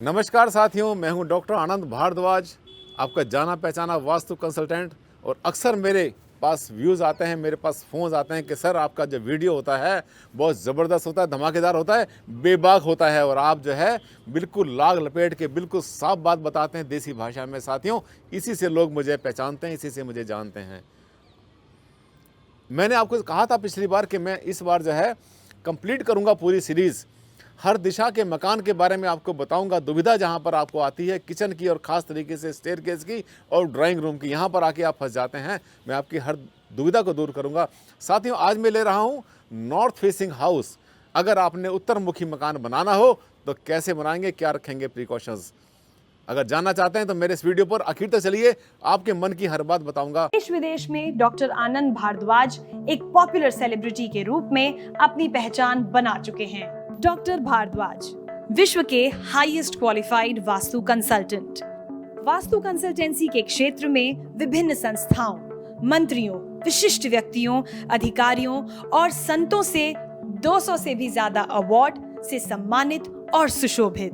नमस्कार साथियों, मैं हूं डॉक्टर आनंद भारद्वाज, आपका जाना पहचाना वास्तु कंसल्टेंट। और अक्सर मेरे पास व्यूज़ आते हैं, मेरे पास फ़ोन्स आते हैं कि सर आपका जो वीडियो होता है बहुत ज़बरदस्त होता है, धमाकेदार होता है, बेबाक होता है और आप जो है बिल्कुल लाग लपेट के बिल्कुल साफ बात बताते हैं देसी भाषा में। साथियों, इसी से लोग मुझे पहचानते हैं, इसी से मुझे जानते हैं। मैंने आपको कहा था पिछली बार कि मैं इस बार जो है कंप्लीट करूंगा पूरी सीरीज़। हर दिशा के मकान के बारे में आपको बताऊंगा। दुविधा जहां पर आपको आती है किचन की और ख़ास तरीके से स्टेयरकेस की और ड्राइंग रूम की, यहां पर आके आप फंस जाते हैं, मैं आपकी हर दुविधा को दूर करूंगा। साथियों, आज मैं ले रहा हूं नॉर्थ फेसिंग हाउस। अगर आपने उत्तर मुखी मकान बनाना हो तो कैसे बनाएंगे, क्या रखेंगे प्रिकॉशंस, अगर जानना चाहते हैं तो मेरे इस वीडियो पर आखिर तक चलिए, आपके मन की हर बात बताऊंगा। देश विदेश में डॉक्टर आनंद भारद्वाज एक पॉपुलर सेलिब्रिटी के रूप में अपनी पहचान बना चुके हैं। डॉक्टर भारद्वाज विश्व के highest qualified vastu consultant. Vastu consultancy के क्षेत्र में विभिन्न संस्थाओं, मंत्रियों, विशिष्ट व्यक्तियों, अधिकारियों और संतों से 200 से भी ज्यादा अवार्ड से सम्मानित और सुशोभित।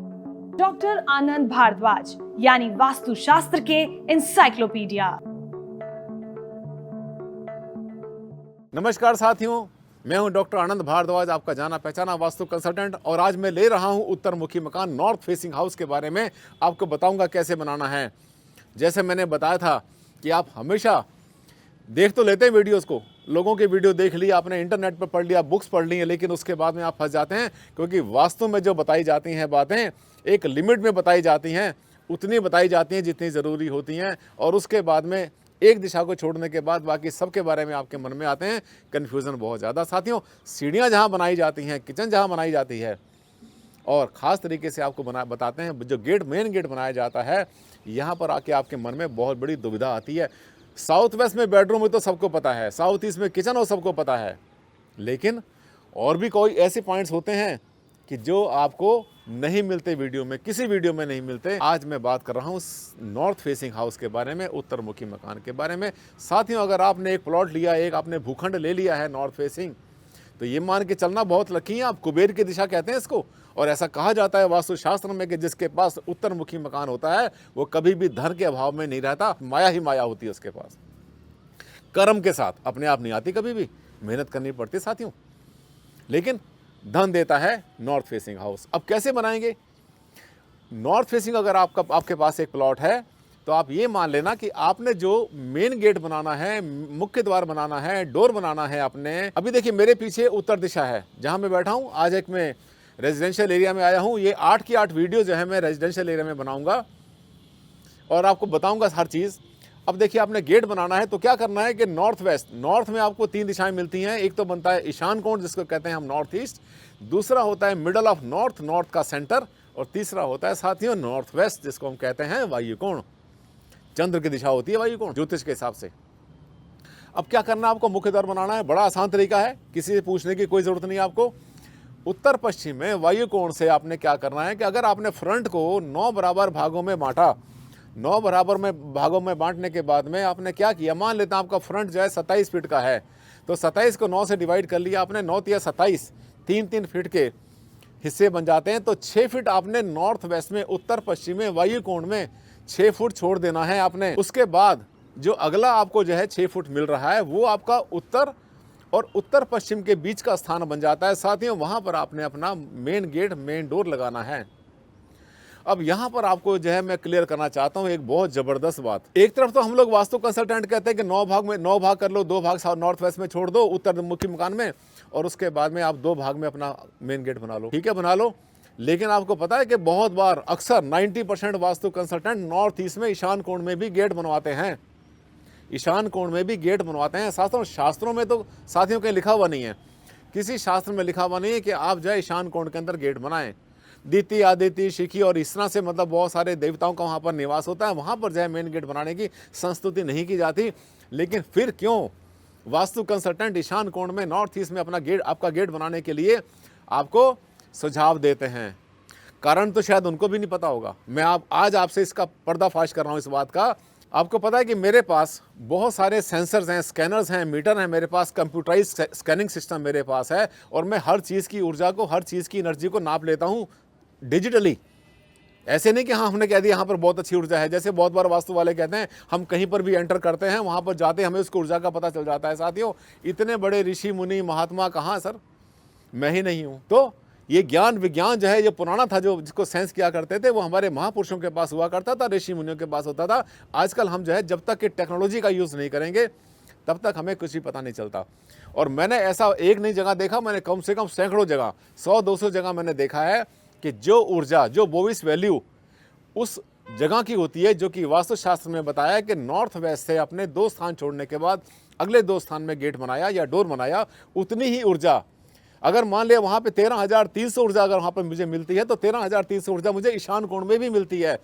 डॉक्टर आनंद भारद्वाज यानी वास्तुशास्त्र के इंसाइक्लोपीडिया। नमस्कार साथियों, मैं हूं डॉक्टर आनंद भारद्वाज, आपका जाना पहचाना वास्तु कंसल्टेंट। और आज मैं ले रहा हूं उत्तर मुखी मकान नॉर्थ फेसिंग हाउस के बारे में, आपको बताऊंगा कैसे बनाना है। जैसे मैंने बताया था कि आप हमेशा देख तो लेते हैं वीडियोस को, लोगों के वीडियो देख लिया आपने, इंटरनेट पर पढ़ लिया, बुक्स पढ़ ली है, लेकिन उसके बाद में आप फंस जाते हैं, क्योंकि वास्तु में जो बताई जाती हैं बातें एक लिमिट में बताई जाती हैं, उतनी बताई जाती हैं जितनी ज़रूरी होती हैं, और उसके बाद में एक दिशा को छोड़ने के बाद बाकी सबके बारे में आपके मन में आते हैं कन्फ्यूज़न बहुत ज़्यादा। साथियों, सीढ़ियाँ जहाँ बनाई जाती हैं, किचन जहाँ बनाई जाती है, और ख़ास तरीके से आपको बताते हैं जो गेट, मेन गेट बनाया जाता है, यहाँ पर आके आपके मन में बहुत बड़ी दुविधा आती है। साउथ वेस्ट में बेडरूम है तो सबको पता है, साउथ ईस्ट में किचन हो सबको पता है, लेकिन और भी कोई ऐसे पॉइंट्स होते हैं कि जो आपको नहीं मिलते वीडियो में, किसी वीडियो में नहीं मिलते। आज मैं बात कर रहा हूँ नॉर्थ फेसिंग हाउस के बारे में, उत्तर मुखी मकान के बारे में। साथियों, अगर आपने एक प्लॉट लिया, एक आपने भूखंड ले लिया है नॉर्थ फेसिंग, तो ये मान के चलना बहुत लकी है आप। कुबेर की दिशा कहते हैं इसको, और ऐसा कहा जाता है वास्तुशास्त्र में कि जिसके पास उत्तर मुखी मकान होता है वो कभी भी धन के अभाव में नहीं रहता, माया ही माया होती है उसके पास। कर्म के साथ, अपने आप नहीं आती, कभी भी मेहनत करनी पड़ती साथियों, लेकिन धन देता है नॉर्थ फेसिंग हाउस। अब कैसे बनाएंगे नॉर्थ फेसिंग? अगर आपके पास एक प्लॉट है तो आप ये मान लेना कि आपने जो मेन गेट बनाना है, मुख्य द्वार बनाना है, डोर बनाना है आपने। अभी देखिए मेरे पीछे उत्तर दिशा है जहां मैं बैठा हूं। आज एक मैं रेजिडेंशियल एरिया में आया हूं। ये 8 की 8 वीडियो जो है मैं रेजिडेंशियल एरिया में बनाऊंगा और आपको बताऊंगा हर चीज़। अब देखिए, आपने गेट बनाना है तो क्या करना है कि नॉर्थ वेस्ट, नॉर्थ में आपको 3 दिशाएं मिलती हैं। एक तो बनता है ईशान कोण जिसको कहते हैं हम नॉर्थ ईस्ट, दूसरा होता है मिडल ऑफ नॉर्थ, नॉर्थ का सेंटर, और तीसरा होता है साथियों नॉर्थ वेस्ट जिसको हम कहते हैं वायु कोण। चंद्र की दिशा होती है वायु कोण ज्योतिष के हिसाब से। अब क्या करना है, आपको मुख्य द्वार बनाना है। बड़ा आसान तरीका है, किसी से पूछने की कोई जरूरत नहीं है आपको। उत्तर पश्चिम में वायु कोण से आपने क्या करना है कि अगर आपने फ्रंट को 9 बराबर भागों में बांटा, 9 बराबर में भागों में बांटने के बाद में आपने क्या किया, मान लेते हैं आपका फ्रंट जो है 27 फीट का है, तो 27 को 9 से डिवाइड कर लिया आपने, 9 या 27, 3-3 फीट के हिस्से बन जाते हैं। तो 6 फीट आपने नॉर्थ वेस्ट में, उत्तर पश्चिम में, वायु कोण में 6 फुट छोड़ देना है आपने। उसके बाद जो अगला आपको जो है 6 फुट मिल रहा है वो आपका उत्तर और उत्तर पश्चिम के बीच का स्थान बन जाता है। साथियों, वहां पर आपने अपना मेन गेट, मेन डोर लगाना है। अब यहाँ पर आपको जो है मैं क्लियर करना चाहता हूँ एक बहुत ज़बरदस्त बात। एक तरफ तो हम लोग वास्तु कंसल्टेंट कहते हैं कि 9 भाग में 9 भाग कर लो, 2 भाग नॉर्थ वेस्ट में छोड़ दो उत्तर मुखी मकान में, और उसके बाद में आप 2 भाग में अपना मेन गेट बना लो। ठीक है, बना लो। लेकिन आपको पता है कि बहुत बार, अक्सर 90% वास्तु कंसल्टेंट नॉर्थ ईस्ट में ईशान कोण में भी गेट बनवाते हैं, ईशान कोण में भी गेट बनवाते हैं। शास्त्रों में तो साथियों कहीं लिखा हुआ नहीं है, किसी शास्त्र में लिखा हुआ नहीं है कि आप जो है ईशान कोण के अंदर गेट बनाएं। दीति, आदिति, शिखी और इस तरह से मतलब बहुत सारे देवताओं का वहाँ पर निवास होता है, वहाँ पर जो है मेन गेट बनाने की संस्तुति नहीं की जाती। लेकिन फिर क्यों वास्तु कंसल्टेंट ईशान कोण में, नॉर्थ ईस्ट में अपना गेट, आपका गेट बनाने के लिए आपको सुझाव देते हैं? कारण तो शायद उनको भी नहीं पता होगा। मैं आज आपसे इसका पर्दाफाश कर रहा हूँ इस बात का। आपको पता है कि मेरे पास बहुत सारे सेंसर्स हैं, स्कैनर्स हैं, मीटर हैं, मेरे पास कंप्यूटराइज स्कैनिंग सिस्टम मेरे पास है, और मैं हर चीज़ की ऊर्जा को, हर चीज़ की एनर्जी को नाप लेता हूँ डिजिटली। ऐसे नहीं कि हाँ हमने कह दिया यहाँ पर बहुत अच्छी ऊर्जा है, जैसे बहुत बार वास्तु वाले कहते हैं हम कहीं पर भी एंटर करते हैं वहाँ पर जाते हमें उसकी ऊर्जा का पता चल जाता है। साथियों, इतने बड़े ऋषि मुनि महात्मा कहाँ सर, मैं ही नहीं हूँ। तो ये ज्ञान विज्ञान जो है ये पुराना था, जो जिसको सेंस किया करते थे वो हमारे महापुरुषों के पास हुआ करता था, ऋषि मुनियों के पास होता था। आजकल हम जो है जब तक कि टेक्नोलॉजी का यूज़ नहीं करेंगे तब तक हमें कुछ भी पता नहीं चलता। और मैंने ऐसा एक नहीं जगह देखा, मैंने कम से कम सैकड़ों जगह, 100-200 जगह मैंने देखा है कि जो ऊर्जा, जो बोविस वैल्यू उस जगह की होती है, जो कि वास्तुशास्त्र में बताया कि नॉर्थ वेस्ट से अपने 2 स्थान छोड़ने के बाद अगले 2 स्थान में गेट बनाया या डोर बनाया, उतनी ही ऊर्जा, अगर मान लिया वहाँ पे 13,300 ऊर्जा अगर वहाँ पर मुझे मिलती है तो 13,300 ऊर्जा मुझे ईशान कोण में भी मिलती है।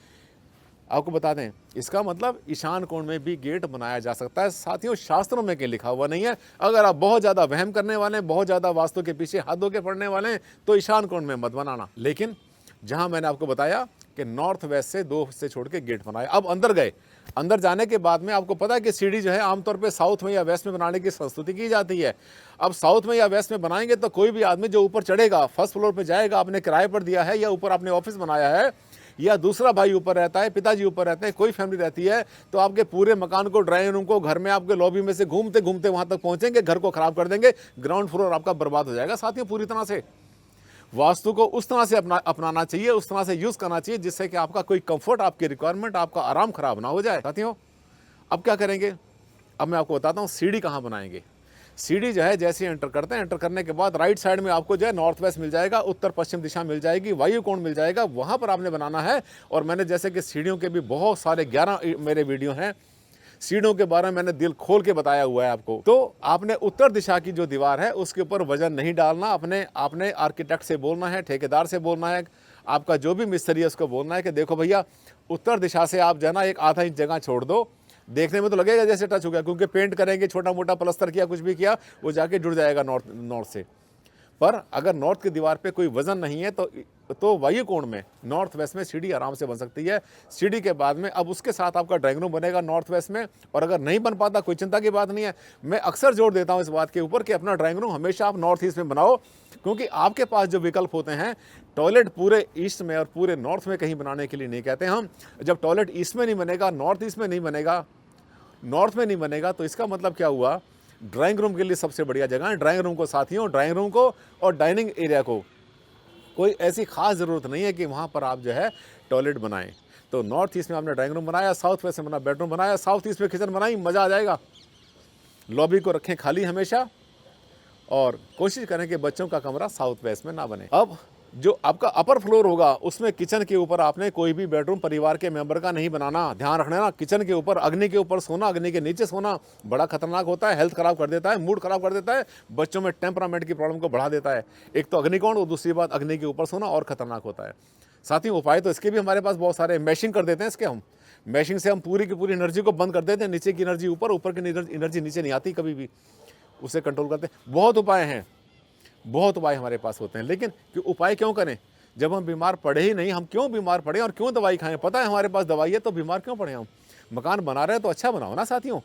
आपको बता दें, इसका मतलब ईशान कोण में भी गेट बनाया जा सकता है। साथियों, शास्त्रों में कहीं लिखा हुआ नहीं है। अगर आप बहुत ज़्यादा वहम करने वाले हैं, बहुत ज़्यादा वास्तु के पीछे हाथ धो के पड़ने वाले हैं, तो ईशान कोण में मत बनाना। लेकिन जहाँ मैंने आपको बताया कि नॉर्थ वेस्ट से 2 हिस्से छोड़ के गेट बनाया, अब अंदर गए, अंदर जाने के बाद में आपको पता है कि सीढ़ी जो है आमतौर पे साउथ में या वेस्ट में बनाने की संस्तुति की जाती है। अब साउथ में या वेस्ट में बनाएंगे तो कोई भी आदमी जो ऊपर चढ़ेगा, फर्स्ट फ्लोर पे जाएगा, आपने किराए पर दिया है या ऊपर आपने ऑफिस बनाया है या दूसरा भाई ऊपर रहता है, पिताजी ऊपर रहते हैं, कोई फैमिली रहती है, तो आपके पूरे मकान को, ड्राइंग रूम को, घर में आपके लॉबी में से घूमते घूमते वहां तक पहुंचेंगे, घर को खराब कर देंगे, ग्राउंड फ्लोर आपका बर्बाद हो जाएगा। साथियों, पूरी तरह से वास्तु को उस तरह से अपनाना चाहिए, उस तरह से यूज करना चाहिए जिससे कि आपका कोई कंफर्ट, आपकी रिक्वायरमेंट, आपका आराम खराब ना हो जाए। साथियों, अब क्या करेंगे, अब मैं आपको बताता हूँ सीढ़ी कहाँ बनाएंगे। सीढ़ी जो है जैसे एंटर करते हैं, एंटर करने के बाद राइट साइड में आपको जो है नॉर्थ वेस्ट मिल जाएगा, उत्तर पश्चिम दिशा मिल जाएगी, वायु कोण मिल जाएगा, वहाँ पर आपने बनाना है। और मैंने जैसे कि सीढ़ियों के भी बहुत सारे 11 मेरे वीडियो हैं, सीढ़ियों के बारे में मैंने दिल खोल के बताया हुआ है आपको। तो आपने उत्तर दिशा की जो दीवार है उसके ऊपर वजन नहीं डालना, आपने आर्किटेक्ट से बोलना है, ठेकेदार से बोलना है, आपका जो भी मिस्त्री है उसको बोलना है कि देखो भैया, उत्तर दिशा से आप जो है ना 1 आधा इंच जगह छोड़ दो। देखने में तो लगेगा जैसे टच हो गया, क्योंकि पेंट करेंगे, छोटा मोटा प्लस्तर किया, कुछ भी किया, वो जाके जुड़ जाएगा नॉर्थ से। पर अगर नॉर्थ की दीवार पे कोई वजन नहीं है तो वायु कोण में नॉर्थ वेस्ट में सीढ़ी आराम से बन सकती है। सीढ़ी के बाद में अब उसके साथ आपका ड्राइंग रूम बनेगा नॉर्थ वेस्ट में। और अगर नहीं बन पाता, कोई चिंता की बात नहीं है, मैं अक्सर जोर देता हूं इस बात के ऊपर कि अपना ड्राइंग रूम हमेशा आप नॉर्थ ईस्ट में बनाओ, क्योंकि आपके पास जो विकल्प होते हैं, टॉयलेट पूरे ईस्ट में और पूरे नॉर्थ में कहीं बनाने के लिए नहीं कहते हम। जब टॉयलेट ईस्ट में नहीं बनेगा, नॉर्थ ईस्ट में नहीं बनेगा, नॉर्थ में नहीं बनेगा, तो इसका मतलब क्या हुआ, ड्राइंग रूम के लिए सबसे बढ़िया जगह है ड्राइंग रूम को। साथियों, ड्राइंग रूम को और डाइनिंग एरिया को कोई ऐसी खास ज़रूरत नहीं है कि वहाँ पर आप जो है टॉयलेट बनाएं। तो नॉर्थ ईस्ट में आपने ड्राइंग रूम बनाया, साउथ वेस्ट में अपना बेडरूम बनाया, साउथ ईस्ट में किचन बनाई, मज़ा आ जाएगा। लॉबी को रखें खाली हमेशा और कोशिश करें कि बच्चों का कमरा साउथ वेस्ट में ना बने। अब जो आपका अपर फ्लोर होगा उसमें किचन के ऊपर आपने कोई भी बेडरूम परिवार के मेंबर का नहीं बनाना। ध्यान रखना ना, किचन के ऊपर, अग्नि के ऊपर सोना, अग्नि के नीचे सोना बड़ा खतरनाक होता है, हेल्थ खराब कर देता है, मूड खराब कर देता है, बच्चों में टेम्परामेंट की प्रॉब्लम को बढ़ा देता है। एक तो अग्निकोण और दूसरी बात अग्नि के ऊपर सोना और खतरनाक होता है। साथियों, उपाय तो इसके भी हमारे पास बहुत सारे, मैशिंग कर देते हैं इसके हम। मैशिंग से हम पूरी की पूरी एनर्जी को बंद कर देते हैं, नीचे की एनर्जी ऊपर, ऊपर की एनर्जी नीचे नहीं आती कभी भी, उसे कंट्रोल करते हैं। बहुत उपाय हैं, बहुत उपाय हमारे पास होते हैं। लेकिन उपाय क्यों करें जब हम बीमार पड़े ही नहीं? हम क्यों बीमार पड़े और क्यों दवाई खाएं? पता है हमारे पास दवाई है तो बीमार क्यों पड़े हम? मकान बना रहे हैं तो अच्छा बनाओ ना साथियों।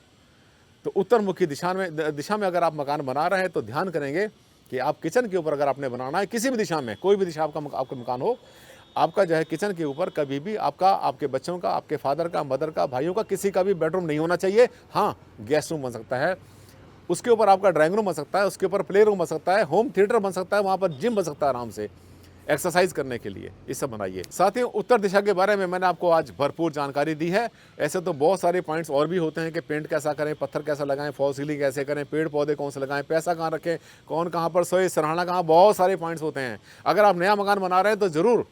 तो उत्तर मुखी दिशा में अगर आप मकान बना रहे हैं तो ध्यान करेंगे कि आप किचन के ऊपर अगर आपने बनाना है, किसी भी दिशा में, कोई भी दिशा आपका मकान हो, आपका जो है किचन के ऊपर कभी भी आपके बच्चों का, आपके फादर का, मदर का, भाइयों का, किसी का भी बेडरूम नहीं होना चाहिए। हाँ, गेस्ट रूम बन सकता है, उसके ऊपर आपका ड्राइंग रूम बन सकता है, उसके ऊपर प्ले रूम बन सकता है, होम थिएटर बन सकता है, वहाँ पर जिम बन सकता है आराम से एक्सरसाइज करने के लिए। ये सब बनाइए। साथियों, उत्तर दिशा के बारे में मैंने आपको आज भरपूर जानकारी दी है। ऐसे तो बहुत सारे पॉइंट्स और भी होते हैं कि पेंट कैसा करें, पत्थर कैसा लगाएं, फॉल सीलिंग कैसे करें, पेड़ पौधे कौन से लगाएं, पैसा कहाँ रखें, कौन कहाँ पर सोए, सराहना कहाँ, बहुत सारे पॉइंट्स होते हैं। अगर आप नया मकान बना रहे हैं तो ज़रूर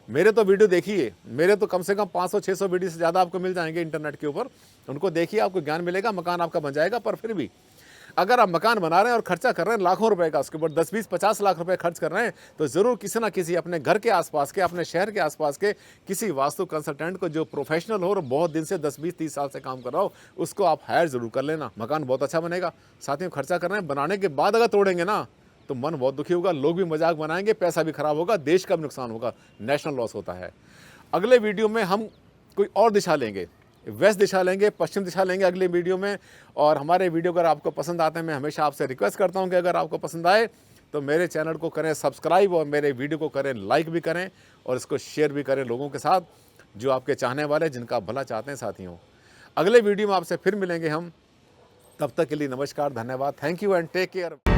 मेरे तो वीडियो देखिए, मेरे तो कम से कम 500-600 वीडियो से ज़्यादा आपको मिल जाएंगे इंटरनेट के ऊपर, उनको देखिए, आपको ज्ञान मिलेगा, मकान आपका बन जाएगा। पर फिर भी अगर आप मकान बना रहे हैं और खर्चा कर रहे हैं लाखों रुपए का, उसके ऊपर 10-20-50 लाख रुपए खर्च कर रहे हैं, तो ज़रूर किसी ना किसी अपने घर के आसपास के, अपने शहर के आसपास के किसी वास्तु कंसल्टेंट को जो प्रोफेशनल हो और बहुत दिन से 10-20-30 साल से काम कर रहा हो, उसको आप हायर ज़रूर कर लेना। मकान बहुत अच्छा बनेगा। साथियों, खर्चा कर रहे हैं, बनाने के बाद अगर तोड़ेंगे ना तो मन बहुत दुखी होगा, लोग भी मजाक बनाएंगे, पैसा भी खराब होगा, देश का भी नुकसान होगा, नेशनल लॉस होता है। अगले वीडियो में हम कोई और दिशा लेंगे, वेस्ट दिशा लेंगे, पश्चिम दिशा लेंगे अगले वीडियो में। और हमारे वीडियो अगर आपको पसंद आते हैं, मैं हमेशा आपसे रिक्वेस्ट करता हूं कि अगर आपको पसंद आए तो मेरे चैनल को करें सब्सक्राइब और मेरे वीडियो को करें लाइक भी करें और इसको शेयर भी करें लोगों के साथ जो आपके चाहने वाले, जिनका भला चाहते हैं साथियों। अगले वीडियो में आपसे फिर मिलेंगे हम, तब तक के लिए नमस्कार, धन्यवाद, thank you and take care.